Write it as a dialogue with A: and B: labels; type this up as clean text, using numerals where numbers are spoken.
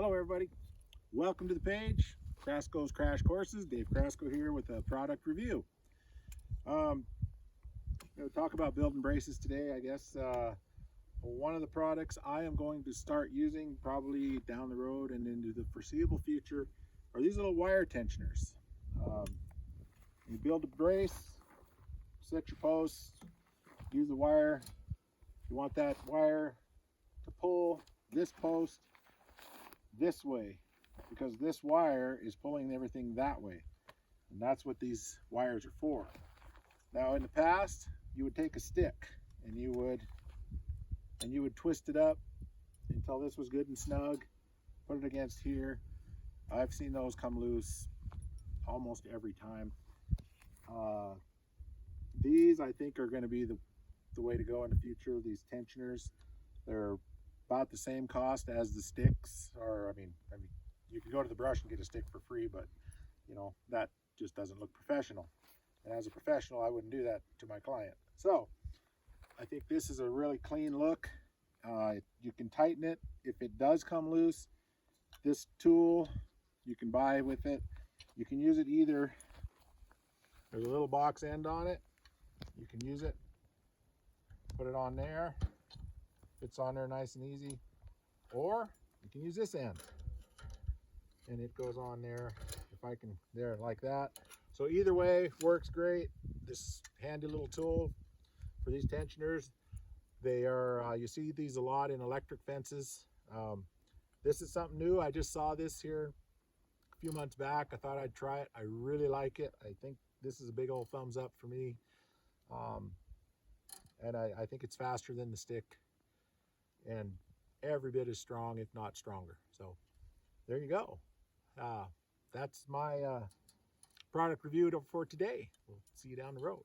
A: Hello everybody, welcome to the page. Krasko's Crash Courses. Dave Krasko here with a product review. I'm going to talk about building braces today. I guess one of the products I am going to start using probably down the road and into the foreseeable future are these little wire tensioners. You build a brace, set your posts, use the wire. You want that wire to pull this post this way, because this wire is pulling everything that way, and that's what these wires are for. Now in the past you would take a stick and you would twist it up until this was good and snug, put it against here. I've seen those come loose almost every time. These I think are going to be the way to go in the future. These tensioners, they're about the same cost as the sticks, or I mean you can go to the brush and get a stick for free, but you know, that just doesn't look professional, and as a professional I wouldn't do that to my client. So I think this is a really clean look. You can tighten it if it does come loose. This tool you can buy with it. You can use it either, there's a little box end on it, you can use it, put it on there, fits on there nice and easy, or you can use this end and it goes on there, if I can, there, like that. So either way works great. This handy little tool for these tensioners. They are, you see these a lot in electric fences. This is something new. I just saw this here a few months back. I thought I'd try it. I really like it. I think this is a big old thumbs up for me. And I think it's faster than the stick and every bit as strong, if not stronger. So there you go. That's my product review for today. We'll see you down the road.